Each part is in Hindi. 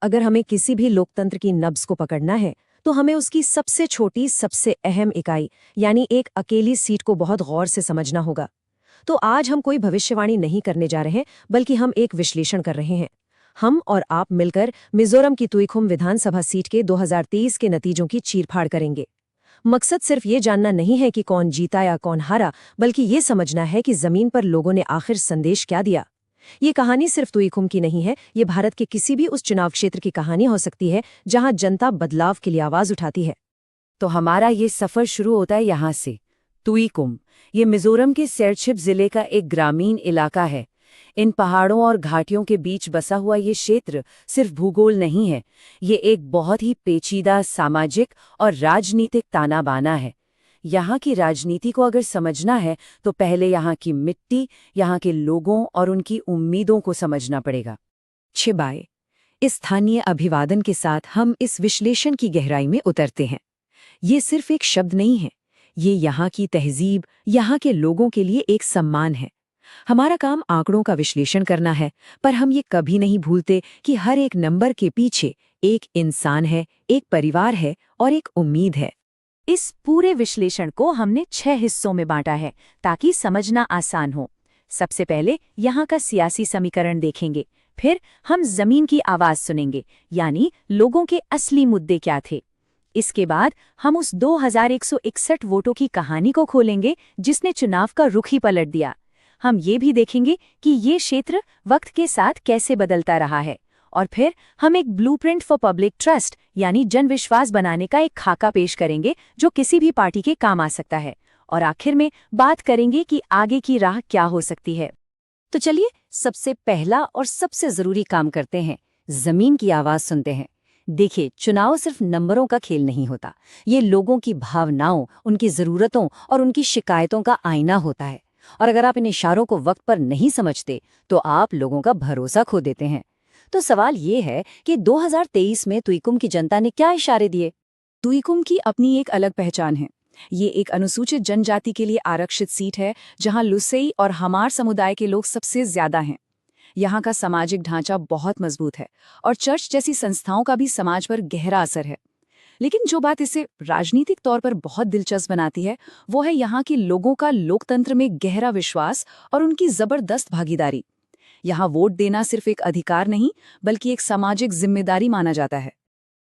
अगर हमें किसी भी लोकतंत्र की नब्ज को पकड़ना है तो हमें उसकी सबसे छोटी, सबसे अहम इकाई यानी एक अकेली सीट को बहुत गौर से समझना होगा। तो आज हम कोई भविष्यवाणी नहीं करने जा रहे हैं, बल्कि हम एक विश्लेषण कर रहे हैं। हम और आप मिलकर मिजोरम की तुइखुम विधानसभा सीट के 2023 के नतीजों की चीरफाड़ करेंगे। मकसद सिर्फ ये जानना नहीं है कि कौन जीता या कौन हारा, बल्कि ये समझना है कि जमीन पर लोगों ने आखिर संदेश क्या दिया। ये कहानी सिर्फ तुइखुम की नहीं है, ये भारत के किसी भी उस चुनाव क्षेत्र की कहानी हो सकती है जहां जनता बदलाव के लिए आवाज उठाती है। तो हमारा ये सफर शुरू होता है यहाँ से। तुइखुम ये मिजोरम के सेरछिप जिले का एक ग्रामीण इलाका है। इन पहाड़ों और घाटियों के बीच बसा हुआ ये क्षेत्र सिर्फ भूगोल नहीं है, ये एक बहुत ही पेचीदा सामाजिक और राजनीतिक ताना बाना है। यहाँ की राजनीति को अगर समझना है तो पहले यहाँ की मिट्टी, यहाँ के लोगों और उनकी उम्मीदों को समझना पड़ेगा। छिबाए, इस स्थानीय अभिवादन के साथ हम इस विश्लेषण की गहराई में उतरते हैं। ये सिर्फ एक शब्द नहीं है, ये यहाँ की तहजीब, यहाँ के लोगों के लिए एक सम्मान है। हमारा काम आंकड़ों का विश्लेषण करना है, पर हम ये कभी नहीं भूलते कि हर एक नंबर के पीछे एक इंसान है, एक परिवार है और एक उम्मीद है। इस पूरे विश्लेषण को हमने 6 हिस्सों में बांटा है ताकि समझना आसान हो। सबसे पहले यहाँ का सियासी समीकरण देखेंगे, फिर हम जमीन की आवाज सुनेंगे, यानी लोगों के असली मुद्दे क्या थे। इसके बाद हम उस 2161 वोटों की कहानी को खोलेंगे जिसने चुनाव का रुख ही पलट दिया। हम ये भी देखेंगे कि ये क्षेत्र वक्त के साथ कैसे बदलता रहा है, और फिर हम एक ब्लूप्रिंट फॉर पब्लिक ट्रस्ट यानी जन विश्वास बनाने का एक खाका पेश करेंगे जो किसी भी पार्टी के काम आ सकता है। और आखिर में बात करेंगे कि आगे की राह क्या हो सकती है। तो चलिए सबसे पहला और सबसे जरूरी काम करते हैं, जमीन की आवाज सुनते हैं। देखिए, चुनाव सिर्फ नंबरों का खेल नहीं होता, ये लोगों की भावनाओं, उनकी जरूरतों और उनकी शिकायतों का आईना होता है। और अगर आप इन इशारों को वक्त पर नहीं समझते तो आप लोगों का भरोसा खो देते हैं। तो सवाल ये है कि 2023 में तुइखुम की जनता ने क्या इशारे दिए? तुइखुम की अपनी एक अलग पहचान है। ये एक अनुसूचित जनजाति के लिए आरक्षित सीट है जहां लुसेई और हमार समुदाय के लोग सबसे ज्यादा हैं। यहाँ का सामाजिक ढांचा बहुत मजबूत है और चर्च जैसी संस्थाओं का भी समाज पर गहरा असर है। लेकिन जो बात इसे राजनीतिक तौर पर बहुत दिलचस्प बनाती है वो है यहाँ के लोगों का लोकतंत्र में गहरा विश्वास और उनकी जबरदस्त भागीदारी। यहाँ वोट देना सिर्फ एक अधिकार नहीं बल्कि एक सामाजिक जिम्मेदारी माना जाता है।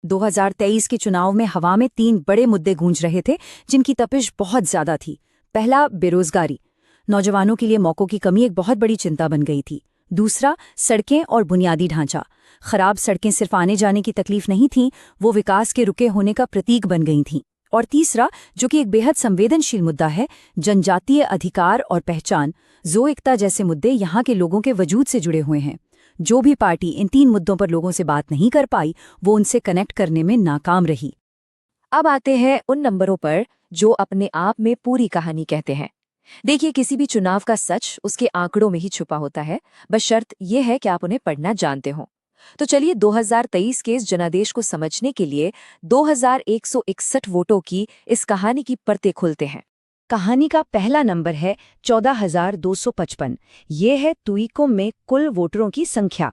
2023 के चुनाव में हवा में 3 बड़े मुद्दे गूंज रहे थे जिनकी तपिश बहुत ज्यादा थी। पहला, बेरोजगारी। नौजवानों के लिए मौकों की कमी एक बहुत बड़ी चिंता बन गई थी। दूसरा, सड़कें और बुनियादी ढांचा। खराब सड़कें सिर्फ आने जाने की तकलीफ नहीं थीं, वो विकास के रुके होने का प्रतीक बन गई थीं। और तीसरा, जो कि एक बेहद संवेदनशील मुद्दा है, जनजातीय अधिकार और पहचान, ज़ो-एकता जैसे मुद्दे यहाँ के लोगों के वजूद से जुड़े हुए हैं। जो भी पार्टी इन 3 मुद्दों पर लोगों से बात नहीं कर पाई, वो उनसे कनेक्ट करने में नाकाम रही। अब आते हैं उन नंबरों पर जो अपने आप में पूरी कहानी कहते हैं। देखिए, किसी भी चुनाव का सच उसके आंकड़ों में ही छुपा होता है, बस शर्त यह है कि आप उन्हें पढ़ना जानते हो। तो चलिए 2023 के इस जनादेश को समझने के लिए 2161 वोटों की इस कहानी की परतें खोलते हैं। कहानी का पहला नंबर है 14,255। ये है तुइखुम में कुल वोटरों की संख्या।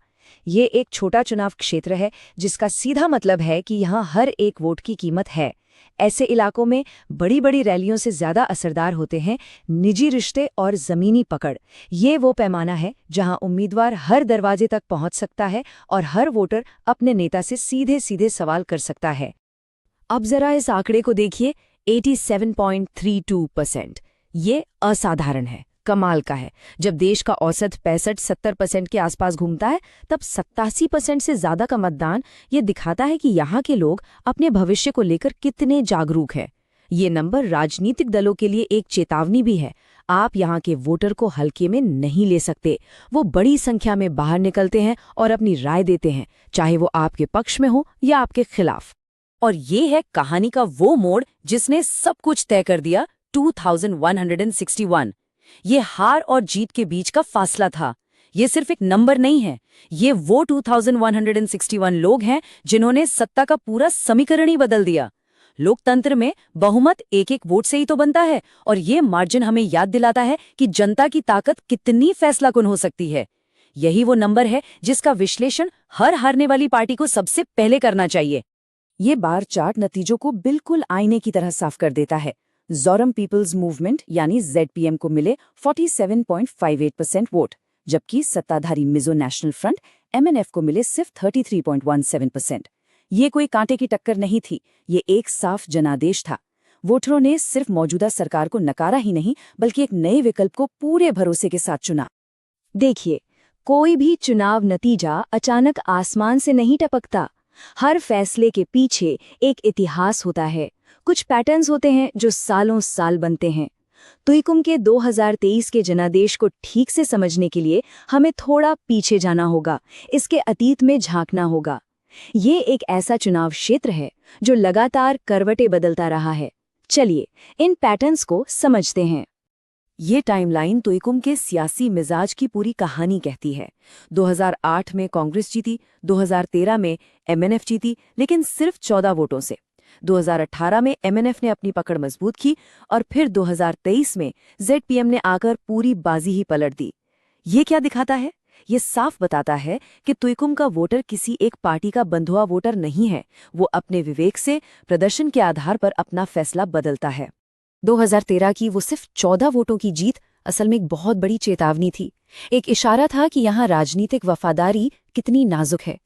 ये एक छोटा चुनाव क्षेत्र है जिसका सीधा मतलब है कि यहाँ हर एक वोट की कीमत है। ऐसे इलाकों में बड़ी बड़ी रैलियों से ज्यादा असरदार होते हैं निजी रिश्ते और जमीनी पकड़। ये वो पैमाना है जहां उम्मीदवार हर दरवाजे तक पहुंच सकता है और हर वोटर अपने नेता से सीधे सीधे सवाल कर सकता है। अब जरा इस आंकड़े को देखिए, 87.32%। ये असाधारण है, कमाल का है। जब देश का औसत 65-70% के आसपास घूमता है, तब 87% से ज्यादा का मतदान ये दिखाता है कि यहाँ के लोग अपने भविष्य को लेकर कितने जागरूक हैं। ये नंबर राजनीतिक दलों के लिए एक चेतावनी भी है। आप यहाँ के वोटर को हल्के में नहीं ले सकते। वो बड़ी संख्या में बाहर निकलते हैं और अपनी राय देते हैं, चाहे वो आपके पक्ष में हो या आपके खिलाफ। और ये है कहानी का वो मोड़ जिसने सब कुछ तय कर दिया। 2161। ये हार और जीत के बीच का फासला था। ये सिर्फ एक नंबर नहीं है, ये वो 2161 लोग हैं जिन्होंने सत्ता का पूरा समीकरण ही बदल दिया। लोकतंत्र में बहुमत एक एक वोट से ही तो बनता है, और ये मार्जिन हमें याद दिलाता है कि जनता की ताकत कितनी फैसलाकुन हो सकती है। यही वो नंबर है जिसका विश्लेषण हर हारने वाली पार्टी को सबसे पहले करना चाहिए। ये बार चार्ट नतीजों को बिल्कुल आईने की तरह साफ कर देता है। ज़ोरम पीपल्स मूवमेंट यानी ZPM को मिले 47.58% वोट, जबकि सत्ताधारी मिजो नेशनल फ्रंट MNF को मिले सिर्फ 33.17%। ये कोई कांटे की टक्कर नहीं थी, ये एक साफ जनादेश था। वोटरों ने सिर्फ मौजूदा सरकार को नकारा ही नहीं, बल्कि एक नए विकल्प को पूरे भरोसे के साथ चुना। देखिए, कोई भी चुनाव नतीजा अचानक आसमान से नहीं टपकता। हर फैसले के पीछे एक इतिहास होता है, कुछ पैटर्न्स होते हैं जो सालों साल बनते हैं। तुइकुम के 2023 के जनादेश को ठीक से समझने के लिए हमें थोड़ा पीछे जाना होगा, इसके अतीत में झांकना होगा। ये एक ऐसा चुनाव क्षेत्र है जो लगातार करवटें बदलता रहा है। चलिए इन पैटर्न्स को समझते हैं। ये टाइमलाइन तुइकुम के सियासी मिजाज की पूरी कहानी कहती है। 2008 में कांग्रेस जीती, 2013 में MNF जीती, लेकिन सिर्फ 14 वोटों से। 2018 में MNF ने अपनी पकड़ मजबूत की और फिर 2023 में ZPM ने आकर पूरी बाजी ही पलट दी। ये क्या दिखाता है? ये साफ बताता है कि तुइकुम का वोटर किसी एक पार्टी का बंधुआ वोटर नहीं है, वो अपने विवेक से, प्रदर्शन के आधार पर अपना फैसला बदलता है। 2013 की वो सिर्फ 14 वोटों की जीत असल में एक बहुत बड़ी चेतावनी थी, एक इशारा था कि यहाँ राजनीतिक वफादारी कितनी नाजुक है।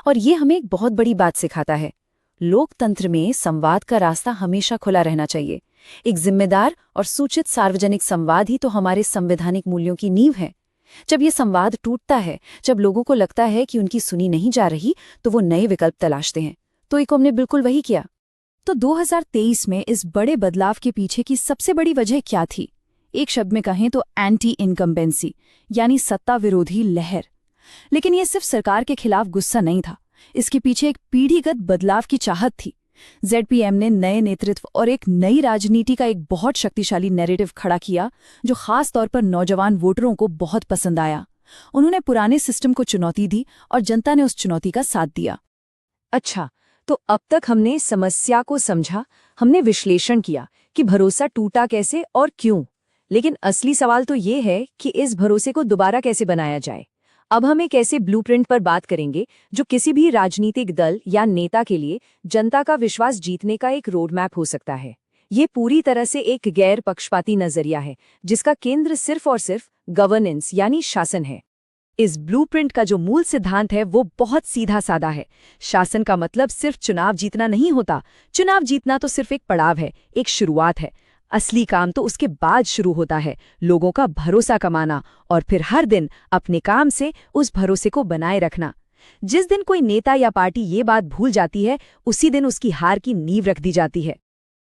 और ये हमें एक बहुत बड़ी बात सिखाता है, लोकतंत्र में संवाद का रास्ता हमेशा खुला रहना चाहिए। एक जिम्मेदार और सूचित सार्वजनिक संवाद ही तो हमारे संवैधानिक मूल्यों की नींव है। जब ये संवाद टूटता है, जब लोगों को लगता है कि उनकी सुनी नहीं जा रही, तो वो नए विकल्प तलाशते हैं। तुइकुम ने बिल्कुल वही किया। तो 2023 में इस बड़े बदलाव के पीछे की सबसे बड़ी वजह क्या थी? एक शब्द में कहें तो एंटी इनकम्बेंसी, यानी सत्ता विरोधी लहर। लेकिन ये सिर्फ सरकार के खिलाफ गुस्सा नहीं था, इसके पीछे एक पीढ़ीगत बदलाव की चाहत थी। ZPM ने नए नेतृत्व और एक नई राजनीति का एक बहुत शक्तिशाली नैरेटिव खड़ा किया, जो खास तौर पर नौजवान वोटरों को बहुत पसंद आया। उन्होंने पुराने सिस्टम को चुनौती दी और जनता ने उस चुनौती का साथ दिया। अच्छा, तो अब तक हमने समस्या को समझा, हमने विश्लेषण किया कि भरोसा टूटा कैसे और क्यों। लेकिन असली सवाल तो ये है कि इस भरोसे को दोबारा कैसे बनाया जाए। अब हम एक ऐसे ब्लूप्रिंट पर बात करेंगे जो किसी भी राजनीतिक दल या नेता के लिए जनता का विश्वास जीतने का एक रोड मैप हो सकता है। ये पूरी तरह से एक गैर पक्षपाती नजरिया है, जिसका केंद्र सिर्फ और सिर्फ गवर्नेंस यानी शासन है। इस ब्लूप्रिंट का जो मूल सिद्धांत है वो बहुत सीधा साधा है। शासन का मतलब सिर्फ चुनाव जीतना नहीं होता। चुनाव जीतना तो सिर्फ एक पड़ाव है, एक शुरुआत है। असली काम तो उसके बाद शुरू होता है, लोगों का भरोसा कमाना और फिर हर दिन अपने काम से उस भरोसे को बनाए रखना। जिस दिन कोई नेता या पार्टी ये बात भूल जाती है, उसी दिन उसकी हार की नींव रख दी जाती है।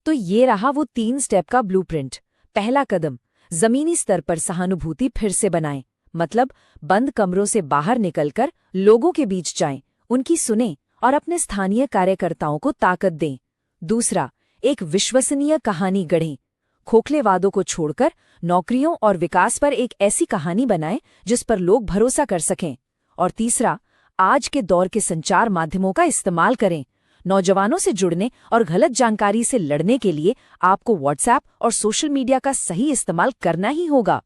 तो ये रहा वो 3 स्टेप का ब्लूप्रिंट। पहला कदम, जमीनी स्तर पर सहानुभूति फिर से बनाएं। मतलब बंद कमरों से बाहर निकलकर लोगों के बीच जाएं, उनकी सुनें और अपने स्थानीय कार्यकर्ताओं को ताकत दें। दूसरा, एक विश्वसनीय कहानी गढ़ें। खोखले वादों को छोड़कर नौकरियों और विकास पर एक ऐसी कहानी बनाएं जिस पर लोग भरोसा कर सकें। और तीसरा, आज के दौर के संचार माध्यमों का इस्तेमाल करें। नौजवानों से जुड़ने और गलत जानकारी से लड़ने के लिए आपको व्हाट्सएप और सोशल मीडिया का सही इस्तेमाल करना ही होगा।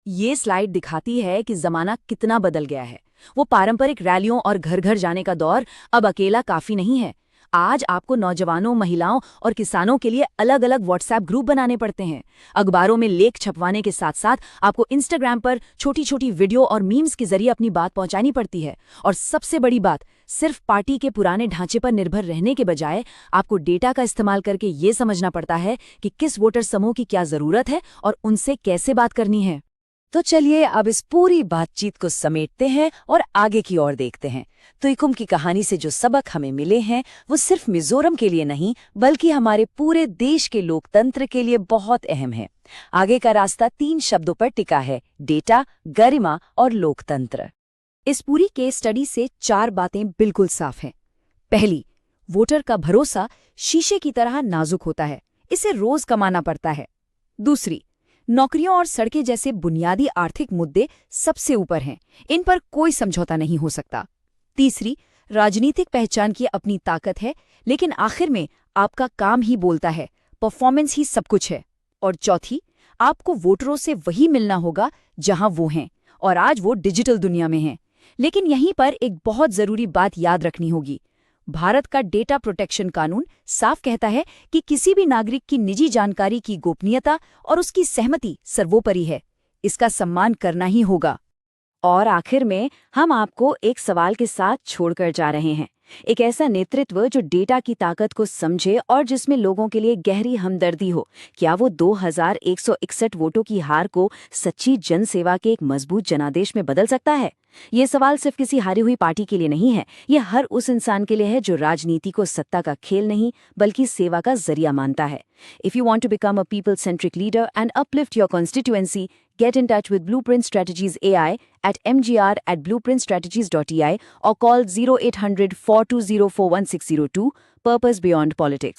ये स्लाइड दिखाती है कि जमाना कितना बदल गया है। वो पारंपरिक रैलियों और घर घर जाने का दौर अब अकेला काफी नहीं है। आज आपको नौजवानों, महिलाओं और किसानों के लिए अलग अलग व्हाट्सएप ग्रुप बनाने पड़ते हैं। अखबारों में लेख छपवाने के साथ साथ आपको इंस्टाग्राम पर छोटी छोटी वीडियो और मीम्स के जरिए अपनी बात पहुंचानी पड़ती है। और सबसे बड़ी बात, सिर्फ पार्टी के पुराने ढांचे पर निर्भर रहने के बजाय आपको डेटा का इस्तेमाल करके ये समझना पड़ता है कि किस वोटर समूह की क्या जरूरत है और उनसे कैसे बात करनी है। तो चलिए अब इस पूरी बातचीत को समेटते हैं और आगे की ओर देखते हैं। तुइकुम की कहानी से जो सबक हमें मिले हैं वो सिर्फ मिजोरम के लिए नहीं, बल्कि हमारे पूरे देश के लोकतंत्र के लिए बहुत अहम है। आगे का रास्ता 3 शब्दों पर टिका है: डेटा, गरिमा और लोकतंत्र। इस पूरी केस स्टडी से 4 बातें बिल्कुल साफ हैं। पहली, वोटर का भरोसा शीशे की तरह नाजुक होता है, इसे रोज कमाना पड़ता है। दूसरी, नौकरियों और सड़कें जैसे बुनियादी आर्थिक मुद्दे सबसे ऊपर हैं, इन पर कोई समझौता नहीं हो सकता। तीसरी, राजनीतिक पहचान की अपनी ताकत है, लेकिन आखिर में आपका काम ही बोलता है, परफॉर्मेंस ही सब कुछ है। और चौथी, आपको वोटरों से वही मिलना होगा जहां वो हैं, और आज वो डिजिटल दुनिया में हैं। लेकिन यहीं पर एक बहुत ज़रूरी बात याद रखनी होगी। भारत का डेटा प्रोटेक्शन कानून साफ कहता है कि किसी भी नागरिक की निजी जानकारी की गोपनीयता और उसकी सहमति सर्वोपरि है। इसका सम्मान करना ही होगा। और आखिर में हम आपको एक सवाल के साथ छोड़कर जा रहे हैं, एक ऐसा नेतृत्व जो डेटा की ताकत को समझे और जिसमें लोगों के लिए गहरी हमदर्दी हो। क्या वो 2161 वोटों की हार को सच्ची जनसेवा के एक मजबूत जनादेश में बदल सकता है? ये सवाल सिर्फ किसी हारी हुई पार्टी के लिए नहीं है, ये हर उस इंसान के लिए है जो राजनीति को सत्ता का खेल नहीं बल्कि सेवा का जरिया मानता है। If you want to become a people-centric leader and uplift your constituency, get in touch with Blueprint Strategies AI at mgr@blueprintstrategies.ai or call 0800 420 41602. Purpose Beyond Politics.